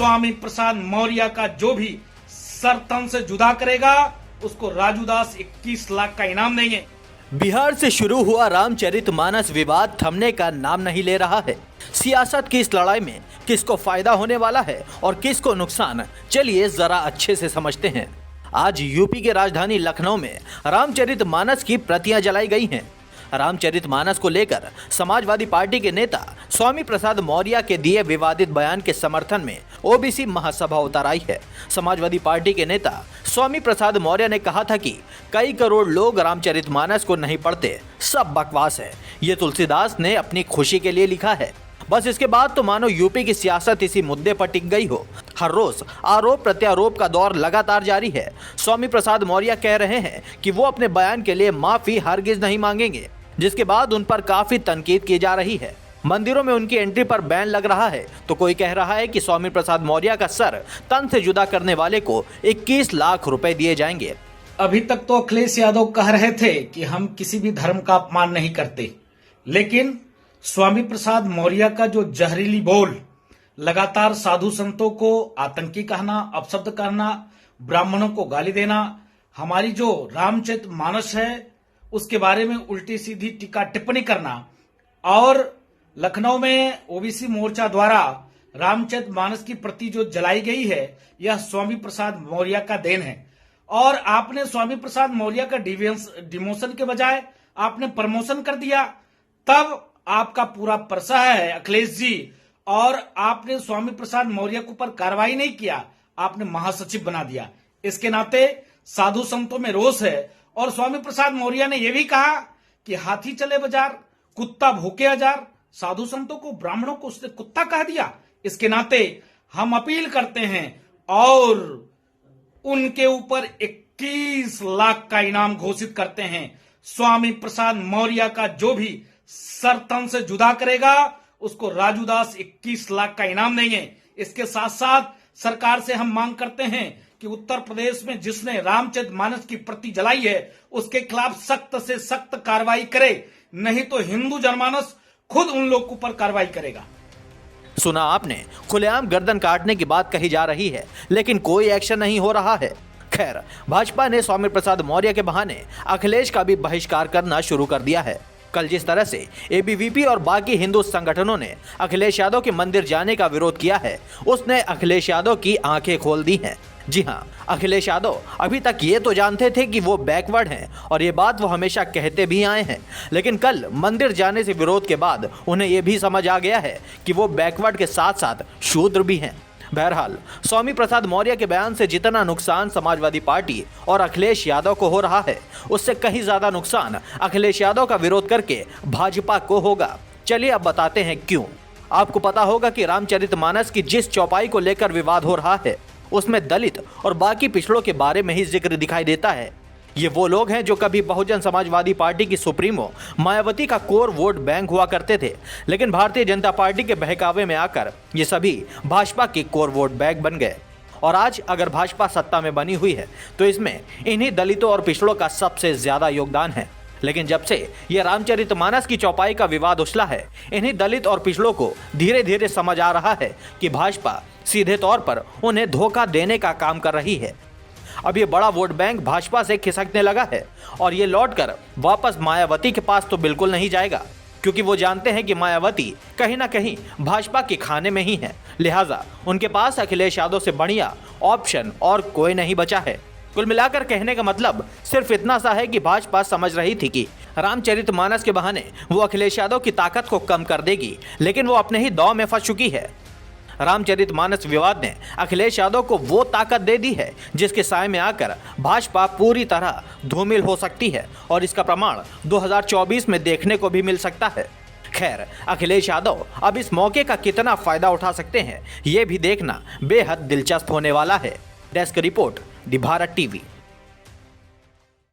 स्वामी प्रसाद मौर्य का जो भी सर तन से जुदा करेगा उसको राजू दास 21 लाख का इनाम देंगे। बिहार से शुरू हुआ रामचरितमानस विवाद थमने का नाम नहीं ले रहा है। सियासत की इस लड़ाई में किसको फायदा होने वाला है और किसको नुकसान, चलिए जरा अच्छे से समझते हैं। आज यूपी के राजधानी लखनऊ में रामचरितमानस की प्रतियां जलाई गई हैं। रामचरितमानस को लेकर समाजवादी पार्टी के नेता स्वामी प्रसाद मौर्य के दिए विवादित बयान के समर्थन में ओबीसी महासभा उतर आई है। समाजवादी पार्टी के नेता स्वामी प्रसाद मौर्य ने कहा था कि कई करोड़ लोग रामचरितमानस को नहीं पढ़ते, सब बकवास है, ये तुलसीदास ने अपनी खुशी के लिए लिखा है। बस इसके बाद तो मानो यूपी की सियासत इसी मुद्दे पर टिक गई हो। हर रोज आरोप प्रत्यारोप का दौर लगातार जारी है। स्वामी प्रसाद मौर्य कह रहे हैं कि वो अपने बयान के लिए माफी हरगिज नहीं मांगेंगे, जिसके बाद उन पर काफी तनकीद की जा रही है। मंदिरों में उनकी एंट्री पर बैन लग रहा है तो कोई कह रहा है कि स्वामी प्रसाद मौर्य का सर तन से जुदा करने वाले को 21 लाख रुपए दिए जाएंगे। अभी तक तो अखिलेश यादव कह रहे थे कि हम किसी भी धर्म का अपमान नहीं करते, लेकिन स्वामी प्रसाद मौर्य का जो जहरीली बोल, लगातार साधु संतों को आतंकी कहना, अपशब्द कहना, ब्राह्मणों को गाली देना, हमारी जो रामचरितमानस है उसके बारे में उल्टी सीधी टीका टिप्पणी करना और लखनऊ में ओबीसी मोर्चा द्वारा रामचरितमानस की प्रति जो जलाई गई है, यह स्वामी प्रसाद मौर्य का देन है। और आपने स्वामी प्रसाद मौर्य का डिमोशन के बजाय आपने प्रमोशन कर दिया, तब आपका पूरा परसा है अखिलेश जी। और आपने स्वामी प्रसाद मौर्य के ऊपर कार्रवाई नहीं किया, आपने महासचिव बना दिया। इसके नाते साधु संतों में रोष है। और स्वामी प्रसाद मौर्य ने यह भी कहा कि हाथी चले बाजार, कुत्ता भूखे हजार, साधु संतों को, ब्राह्मणों को उसने कुत्ता कह दिया। इसके नाते हम अपील करते हैं और उनके ऊपर 21 लाख का इनाम घोषित करते हैं। स्वामी प्रसाद मौर्य का जो भी सर तन से जुदा करेगा उसको राजू दास 21 लाख का इनाम देंगे। इसके साथ साथ सरकार से हम मांग करते हैं कि उत्तर प्रदेश में जिसने रामचरितमानस की प्रति जलाई है उसके खिलाफ सख्त से सख्त कार्रवाई करे, नहीं तो हिंदू जनमानस खुद उन लोग के ऊपर कार्रवाई करेगा। सुना आपने, खुलेआम गर्दन काटने की बात कही जा रही है, लेकिन कोई एक्शन नहीं हो रहा है। खैर, भाजपा ने स्वामी प्रसाद मौर्य के बहाने अखिलेश का भी बहिष्कार करना शुरू कर दिया है। कल जिस तरह से एबीवीपी और बाकी हिंदू संगठनों ने अखिलेश यादव के मंदिर जाने का विरोध किया है, उसने अखिलेश यादव की आंखें खोल दी हैं। जी हां, अखिलेश यादव अभी तक ये तो जानते थे कि वो बैकवर्ड हैं और ये बात वो हमेशा कहते भी आए हैं, लेकिन कल मंदिर जाने से विरोध के बाद उन्हें ये भी समझ आ गया है कि वो बैकवर्ड के साथ साथ शूद्र भी हैं। बहरहाल, स्वामी प्रसाद मौर्य के बयान से जितना नुकसान समाजवादी पार्टी और अखिलेश यादव को हो रहा है, उससे कहीं ज्यादा नुकसान अखिलेश यादव का विरोध करके भाजपा को होगा। चलिए अब बताते हैं क्यों। आपको पता होगा कि रामचरितमानस की जिस चौपाई को लेकर विवाद हो रहा है उसमें दलित और बाकी पिछड़ों के बारे में ही जिक्र दिखाई देता है। ये वो लोग हैं जो कभी बहुजन समाजवादी पार्टी की सुप्रीमो मायावती का कोर वोट बैंक हुआ करते थे, लेकिन भारतीय जनता पार्टी के बहकावे में आकर ये सभी भाजपा के कोर वोट बैंक बन गए। और आज अगर भाजपा सत्ता में बनी हुई है तो इसमें इन्हीं दलितों और पिछड़ों का सबसे ज्यादा योगदान है। लेकिन जब से ये रामचरितमानस की चौपाई का विवाद उछला है, इन्हीं दलित और पिछड़ों को धीरे धीरे समझ आ रहा है कि भाजपा सीधे तौर पर उन्हें धोखा देने का काम कर रही है। अब ये बड़ा वोट बैंक भाजपा से खिसकने लगा है और ये लौटकर वापस मायावती के पास तो बिल्कुल नहीं जाएगा, क्योंकि वो जानते हैं कि मायावती कहीं ना कहीं भाजपा के खाने में ही है। लिहाजा उनके पास अखिलेश यादव से बढ़िया ऑप्शन और कोई नहीं बचा है। कुल मिलाकर कहने का मतलब सिर्फ इतना सा है कि भाजपा समझ रही थी कि रामचरितमानस के बहाने वो अखिलेश यादव की ताकत को कम कर देगी, लेकिन वो अपने ही दांव में फंस चुकी है। रामचरितमानस विवाद ने अखिलेश यादव को वो ताकत दे दी है जिसके साए में आकर भाजपा पूरी तरह धूमिल हो सकती है और इसका प्रमाण 2024 में देखने को भी मिल सकता है। खैर, अखिलेश यादव अब इस मौके का कितना फायदा उठा सकते हैं, ये भी देखना बेहद दिलचस्प होने वाला है। डेस्क रिपोर्ट, दी भारत टीवी।